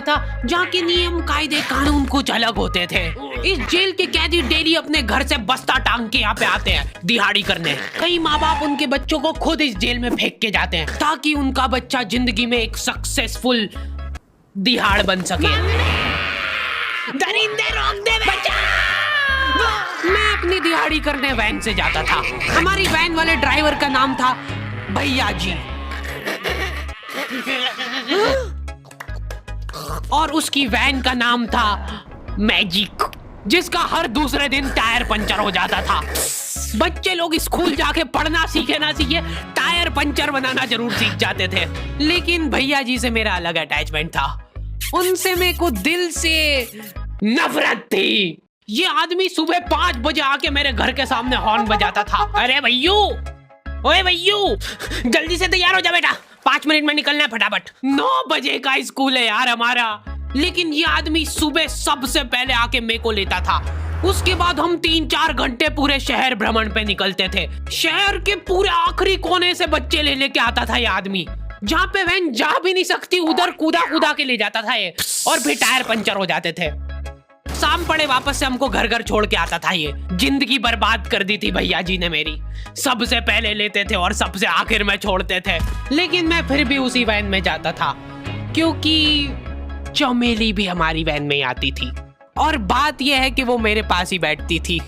था जहाँ के नियम कायदे कानून कुछ अलग होते थे। इस जेल के कैदी डेली अपने घर से बस्ता टांग के यहाँ पे आते हैं दिहाड़ी करने। कई माँ बाप उनके बच्चों को खुद इस जेल में फेंक के जाते हैं ताकि उनका बच्चा जिंदगी में एक सक्सेसफुल दिहाड़ बन सके। दरिंदे रोक दे बच्चा। मैं अपनी दिहाड़ी करने वैन से जाता था। हमारी वैन वाले ड्राइवर का नाम था भैया जी और उसकी वैन का नाम था मैजिक, जिसका हर दूसरे दिन टायर पंचर हो जाता था। बच्चे लोग स्कूल जाके पढ़ना सीखे ना सीखे टायर पंचर बनाना जरूर सीख जाते थे। लेकिन भैया जी से मेरा अलग अटैचमेंट था। उनसे मेरे को दिल से नफरत थी। ये आदमी सुबह 5 बजे आके मेरे घर के सामने हॉर्न बजाता था। अरे भैयू, ओए भैयू, जल्दी से तैयार हो जा बेटा, 5 मिनट में निकलना है फटाफट। 9 बजे का स्कूल है यार हमारा। लेकिन ये आदमी सुबह सबसे पहले आके मेरे को लेता था। उसके बाद हम 3-4 घंटे पूरे शहर भ्रमण पे निकलते थे। शहर के पूरे आखिरी कोने से बच्चे ले लेके आता था ये आदमी। जहाँ पे वैन जा भी नहीं सकती उधर कूदा कूदा के ले जाता था ये, और फिर टायर पंचर हो जाते थे। शाम पड़े वापस से हमको घर घर छोड़ के आता था ये। जिंदगी बर्बाद कर दी थी भैया जी ने मेरी। सबसे पहले लेते थे और सबसे आखिर में छोड़ते थे। लेकिन मैं फिर भी उसी वैन में जाता था क्योंकि चमेली भी हमारी वैन में आती थी। और बात यह है कि वो मेरे पास ही बैठती थी,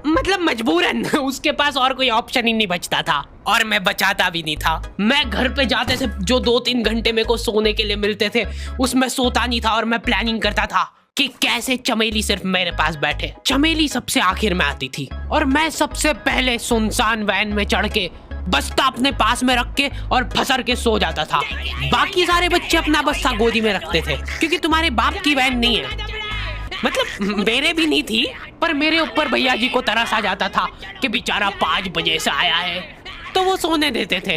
मतलब मजबूरन। उसके पास और कोई ऑप्शन ही नहीं बचता था और मैं बचाता भी नहीं था। मैं घर पे जाते थे, जो 2-3 घंटे मेरे को सोने के लिए मिलते थे उसमें सोता नहीं था और मैं प्लानिंग करता था कि कैसे चमेली सिर्फ मेरे पास बैठे। चमेली सबसे आखिर में आती थी और मैं सबसे पहले सुनसान वैन में चढ़ के बस्ता अपने पास में रख के और फसर के सो जाता था। बाकी सारे बच्चे अपना बस्ता गोदी में रखते थे क्योंकि तुम्हारे बाप की वैन नहीं है, मतलब मेरे भी नहीं थी। पर मेरे ऊपर भैया जी को तरस आ जाता था कि बेचारा 5 बजे से आया है, तो वो सोने देते थे।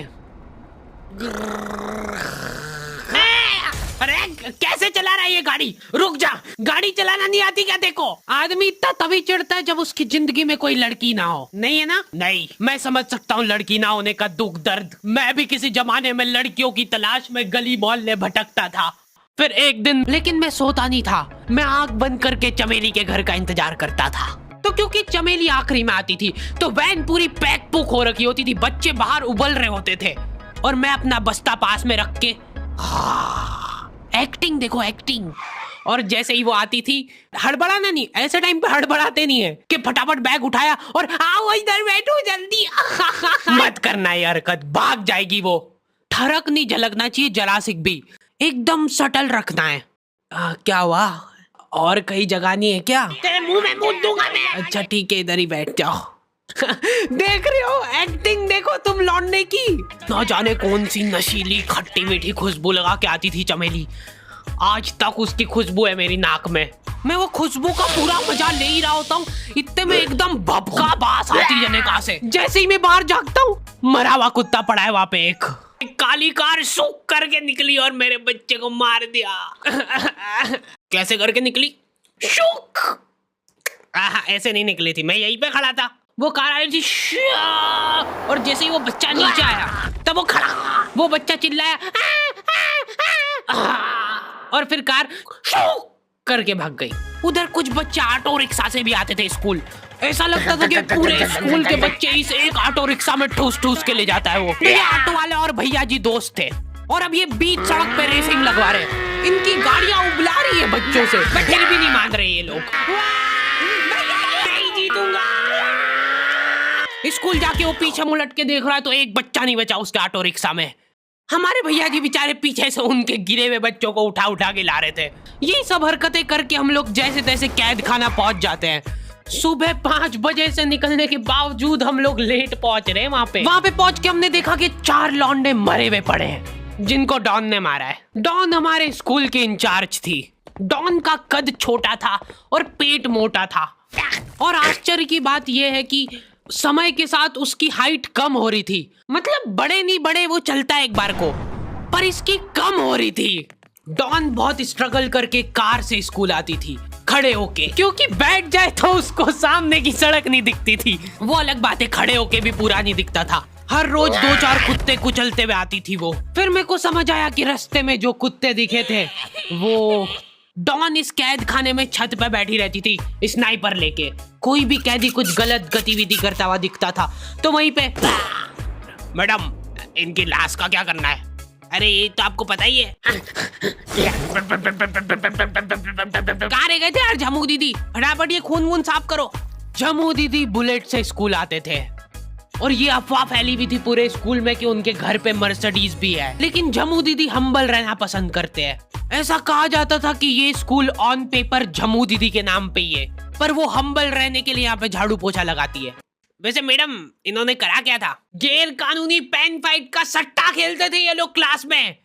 अरे कैसे चला रहा है ये गाड़ी? रुक जा, गाड़ी चलाना नहीं आती क्या? देखो, आदमी इतना तभी चिढ़ता है जब उसकी जिंदगी में कोई लड़की ना हो। नहीं है ना? नहीं, मैं समझ सकता हूँ लड़की ना होने का दुख दर्द। मैं भी किसी जमाने में लड़कियों की तलाश में गली मोहल्ले भटकता था। फिर एक दिन, लेकिन मैं सोता नहीं था, मैं आंख बंद करके चमेली के घर का इंतजार करता था। तो क्योंकि चमेली आखिरी में आती थी तो वैन पूरी पैक पुक हो रखी होती थी, बच्चे बाहर उबल रहे होते थे और मैं अपना बस्ता पास में रख के एक्टिंग, देखो एक्टिंग। और जैसे ही वो आती थी, हड़बड़ाना नहीं, ऐसे टाइम पे हड़बड़ाते नहीं है कि फटाफट बैग उठाया और आओ इधर बैठो जल्दी। मत करना ये हरकत, भाग जाएगी वो। ठरक नहीं झलकना चाहिए जरा सिक भी, एकदम सटल रखना है। क्या हुआ? और कहीं जगह नहीं है क्या? तेरे मुंह में मूत दूंगा मैं। अच्छा ठीक है, इधर ही बैठ जाओ। देख रहे हो एक्टिंग, देखो तुम लौंडे की। ना जाने कौन सी नशीली खट्टी मीठी खुशबू लगा के आती थी चमेली। आज तक उसकी खुशबू है मेरी नाक में। मैं वो खुशबू का पूरा मजा ले ही रहा होता हूँ, इतने में एकदम भभका बास आती है जनेका से। जैसे ही मैं बाहर जागता हूँ, मरा हुआ कुत्ता पड़ा है वहाँ पे। एक काली कार सूख करके निकली और मेरे बच्चे को मार दिया। कैसे करके निकली? शूक। ऐसे नहीं निकली थी, मैं यहीं पे खड़ा था, वो कार आई थी और जैसे ही वो बच्चा नीचे आया तब वो खड़ा, वो बच्चा चिल्लाया और फिर कार शूक करके भाग गई। उधर कुछ बच्चे ऑटो रिक्शा से भी आते थे स्कूल। ऐसा लगता था कि पूरे स्कूल के बच्चे इस एक ऑटो रिक्शा में ठूस ठूस के ले जाता है वो। ये ऑटो वाले और भैया जी दोस्त थे और अब ये बीच सड़क पे रेसिंग लगवा रहे हैं। इनकी गाड़ियां उबला रही है बच्चों से, फिर भी नहीं मान रहे ये लोग। नहीं जीतूंगा। स्कूल जाके वो पीछे मुलट के देख रहा है तो एक बच्चा नहीं बचा उसके ऑटो रिक्शा में। हमारे भैया जी बेचारे पीछे से उनके गिरे हुए बच्चों को उठा उठा के ला रहे थे। ये सब हरकतें करके हम लोग जैसे तैसे कैद खाना पहुंच जाते हैं। सुबह 5 बजे से निकलने के बावजूद हम लोग लेट पहुंच रहे हैं वहाँ पे पहुंच के हमने देखा कि 4 लौंडे मरे हुए पड़े हैं जिनको डॉन ने मारा है। डॉन हमारे स्कूल की इंचार्ज थी। डॉन का कद छोटा था और पेट मोटा था और आश्चर्य की बात यह है कि समय के साथ उसकी हाइट कम हो रही थी। मतलब बड़े नहीं बड़े वो चलता है एक बार को, पर इसकी कम हो रही थी। डॉन बहुत स्ट्रगल करके कार से स्कूल आती थी खड़े होके, क्योंकि बैठ जाए तो उसको सामने की सड़क नहीं दिखती थी। वो अलग बात है, खड़े होके भी पूरा नहीं दिखता था। हर रोज 2-4 कुत्ते कुचलते हुए आती थी वो। फिर मेरे को समझ आया कि रास्ते में जो कुत्ते दिखे थे वो डॉन इस कैद खाने में छत पे बैठी रहती थी स्नाइपर लेके। कोई भी कैदी कुछ गलत गतिविधि करता हुआ दिखता था तो वहीं पे, मैडम इनकी लाश का क्या करना है? अरे ये तो आपको पता ही है। कहाँ रह गए थे यार झमू दीदी? फटाफट ये खून वून साफ करो। झमू दीदी बुलेट से स्कूल आते थे और ये अफवाह फैली हुई थी पूरे स्कूल में कि उनके घर पे मर्सिडीज भी है। लेकिन झमू दीदी हम्बल रहना पसंद करते हैं। ऐसा कहा जाता था कि ये स्कूल ऑन पेपर झमू दीदी के नाम पे ही है, पर वो हम्बल रहने के लिए यहाँ पे झाड़ू पोछा लगाती है। वैसे मैडम इन्होंने करा क्या था? गैर कानूनी पेन फाइट का सट्टा खेलते थे ये लोग क्लास में।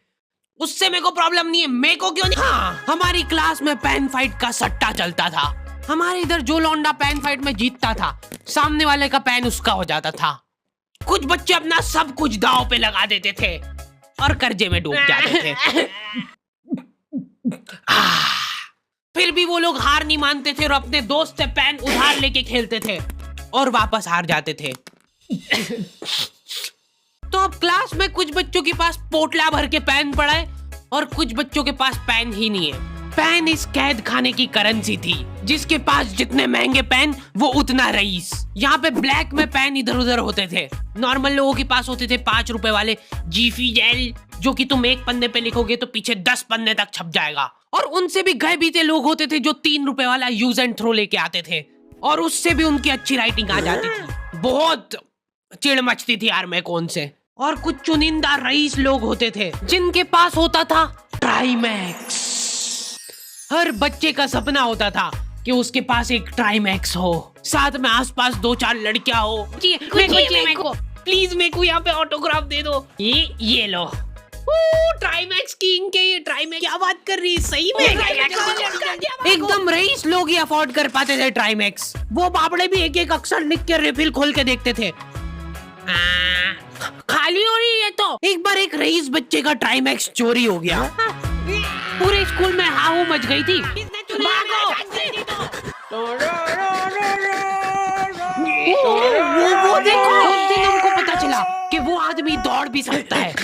उससे मेरे को प्रॉब्लम नहीं है, मेरे को क्यों नहीं? हाँ, हमारी क्लास में पेन फाइट का सट्टा चलता था। हमारे इधर जो लौंडा पेन फाइट में जीतता था सामने वाले का पेन उसका हो जाता था। कुछ बच्चे अपना सब कुछ दांव पे लगा देते थे और कर्जे में डूब जाते थे। फिर भी वो लोग हार नहीं मानते थे और अपने दोस्त से पेन उधार लेके खेलते थे और वापस हार जाते थे। तो अब क्लास में कुछ बच्चों के पास पोटला भर के पेन पड़ा है और कुछ बच्चों के पास पेन ही नहीं है। पेन इस कैद खाने की करेंसी थी। जिसके पास जितने महंगे पेन वो उतना रईस। यहाँ पे ब्लैक में पेन इधर उधर होते थे। नॉर्मल लोगों के पास होते थे 5 रुपए वाले जीफी जेल, जो कि तुम एक पन्ने पे लिखोगे तो पीछे 10 पन्ने तक छप जाएगा। और उनसे भी गए बीते लोग होते थे जो 3 रुपए वाला यूज एंड थ्रो लेके आते थे और उससे भी उनकी अच्छी राइटिंग आ जाती थी। बहुत चिढ़ मचती थी यार मेरे को उनसे। और कुछ चुनिंदा रईस लोग होते थे जिनके पास होता था ट्राईमैक्स। हर बच्चे का सपना होता था कि उसके पास एक ट्राईमैक्स हो, साथ में आसपास 2-4 लड़कियां हो। मेरे को प्लीज मेरे को यहाँ पे ऑटोग्राफ दे दो। ये लो ट्राईमैक्स की इनके ये ट्राईमैक्स। क्या बात कर रही है? सही में एकदम रईस लोग ही अफोर्ड कर पाते थे ट्राईमैक्स। वो बाबड़े भी एक एक अक्षर लिख के रिफिल खोल के देखते थे। खाली हो रही है तो एक बार एक रईस बच्चे का ट्राईमैक्स चोरी हो गया। पूरे स्कूल में हाहू मच गई थी। वो देखो, उस दिन हमको पता चला कि वो आदमी दौड़ भी सकता है।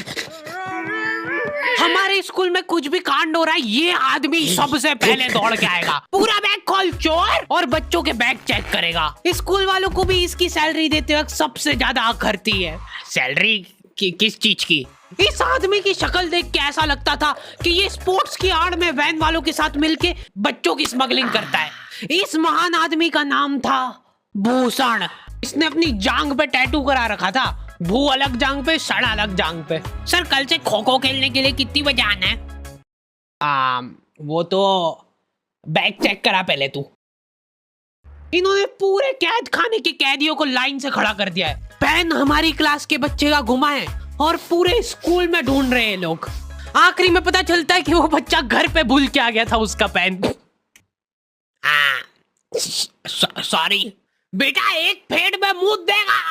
हमारे स्कूल में कुछ भी कांड हो रहा है ये आदमी सबसे पहले दौड़ के आएगा। पूरा बैग खोल चोर, और बच्चों के बैग चेक करेगा। स्कूल वालों को भी इसकी सैलरी देते वक्त सबसे ज्यादा आंख खरती है। सैलरी किस चीज की? इस आदमी की शक्ल देख के ऐसा लगता था कि ये स्पोर्ट्स की आड़ में वैन वालों के साथ मिलके बच्चों की स्मगलिंग करता है। इस महान आदमी का नाम था भूषण। इसने अपनी जांग पे टैटू करा रखा था, भू अलग जांग पे, सड़ अलग जांग पे। सर कल से खो खो खेलने के लिए कितनी बजे आना है? वो तो बैग चेक करा पहले तू। इन्होंने पूरे कैद खाने के कैदियों को लाइन से खड़ा कर दिया है। पेन हमारी क्लास के बच्चे का गुमा है और पूरे स्कूल में ढूंढ रहे हैं लोग। आखिरी में पता चलता है कि वो बच्चा घर पे भूल के आ गया था उसका पेन। सॉरी बेटा, एक फेट में मुंह देगा।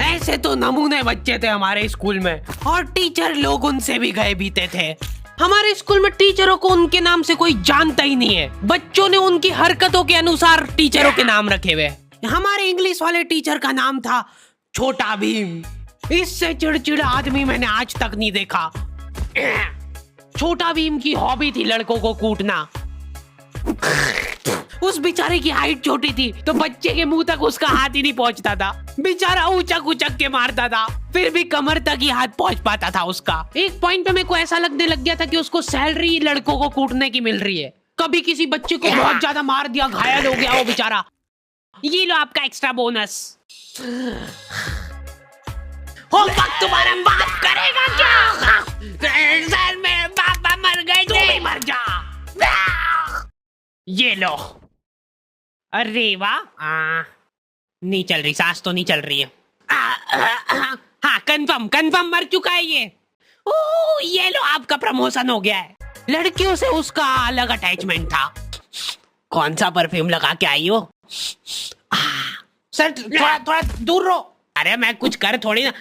ऐसे तो नमूने बच्चे थे हमारे स्कूल में और टीचर लोग उनसे भी गए बीते थे। हमारे स्कूल में टीचरों को उनके नाम से कोई जानता ही नहीं है। बच्चों ने उनकी हरकतों के अनुसार टीचरों के नाम रखे हुए। हमारे इंग्लिश वाले टीचर का नाम था छोटा भीम। इससे चिड़चिड़ा आदमी मैंने आज तक नहीं देखा। छोटा भीम की हॉबी थी लड़कों को कूटना। उस बेचारे की हाइट छोटी थी तो बच्चे के मुंह तक उसका हाथ ही नहीं पहुंचता था। बेचारा ऊंचक उचक के मारता था, फिर भी कमर तक ही हाथ पहुंच पाता था उसका। एक पॉइंट पे मेरे को ऐसा लगने लग गया था कि उसको सैलरी लड़कों को कूटने की मिल रही है। कभी किसी बच्चे को बहुत ज्यादा मार दिया, घायल हो गया वो बेचारा, ये लो आपका एक्स्ट्रा बोनस। होमवर्क तुम्हारा बाप करेगा क्या? सर मेरे पापा मर गए थे। तू भी मर जा। ये लो। अरे वाह, नहीं चल रही सांस, तो नहीं चल रही है। हाँ कंफर्म मर चुका है ये। ये लो आपका प्रमोशन हो गया है। लड़कियों से उसका अलग अटैचमेंट था। कौन सा परफ्यूम लगा के आई हो? सर थोड़ा दूर रहो। अरे मैं कुछ कर थोड़ी ना।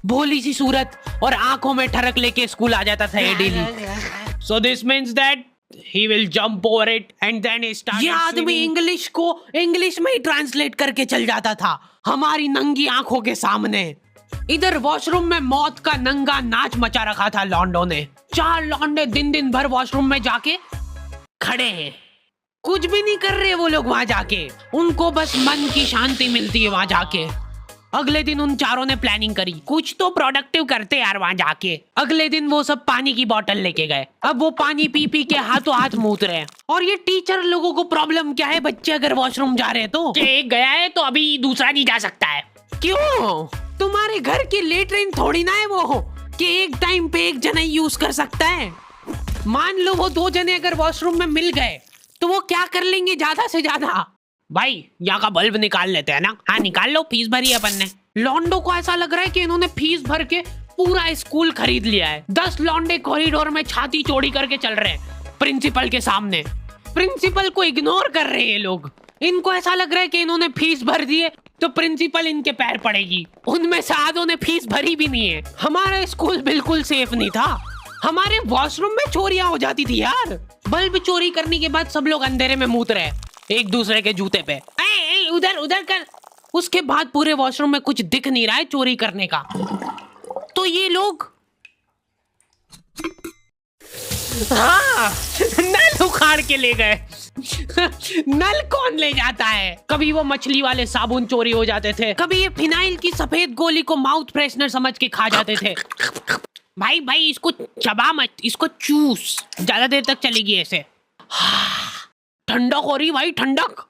भोली सी सूरत और आंखों में ठरक लेके स्कूल आ जाता था ये daily. So this means that he will jump over it and then he started. ये आदमी इंग्लिश को इंग्लिश में ही ट्रांसलेट करके चल जाता था हमारी नंगी आंखों के सामने। इधर वॉशरूम में मौत का नंगा नाच मचा रखा था लॉन्डो ने। 4 लॉन्डे दिन भर वॉशरूम में जाके खड़े हैं, कुछ भी नहीं कर रहे वो लोग वहां जाके, उनको बस मन की शांति मिलती है वहां जाके। अगले दिन उन चारों ने प्लानिंग करी कुछ तो प्रोडक्टिव करते यार वहां जाके। अगले दिन वो सब पानी की बोतल लेके गए। अब वो पानी पी पी के हाथों हाथ मूत रहे हैं। और ये टीचर लोगों को प्रॉब्लम क्या है, बच्चे अगर वॉशरूम जा रहे हैं तो एक गया है तो अभी दूसरा नहीं जा सकता है। क्यों? तुम्हारे घर की लेटरिन थोड़ी ना है वो कि एक टाइम पे एक जना यूज कर सकता है। मान लो वो 2 जने अगर वॉशरूम में मिल गए तो वो क्या कर लेंगे ज्यादा से ज्यादा। भाई यहाँ का बल्ब निकाल लेते हैं ना। हाँ निकाल लो, फीस भरी है अपन ने। लॉन्डो को ऐसा लग रहा है कि इन्होंने फीस भर के पूरा स्कूल खरीद लिया है। 10 लॉन्डे कॉरिडोर में छाती चौड़ी करके चल रहे हैं प्रिंसिपल के सामने। प्रिंसिपल को इग्नोर कर रहे हैं ये लोग। इनको ऐसा लग रहा है कि इन्होंने फीस भर दी है तो प्रिंसिपल इनके पैर पड़ेगी। उनमें से आधों ने फीस भरी भी नहीं है। हमारा स्कूल बिल्कुल सेफ नहीं था। हमारे वॉशरूम में चोरियां हो जाती थी यार। बल्ब चोरी करने के बाद सब लोग अंधेरे में मूत रहे एक दूसरे के जूते पे। उधर उधर कर। उसके बाद पूरे वॉशरूम में कुछ दिख नहीं रहा है चोरी करने का। तो ये लोग हाँ नल उखाड़ के ले गए। नल कौन ले जाता है? कभी वो मछली वाले साबुन चोरी हो जाते थे, कभी ये फिनाइल की सफेद गोली को माउथ फ्रेशनर समझ के खा जाते थे। भाई इसको चबा मत, इसको चूस, ज्यादा देर तक चलेगी ऐसे। ठंडक हो रही भाई, ठंडक।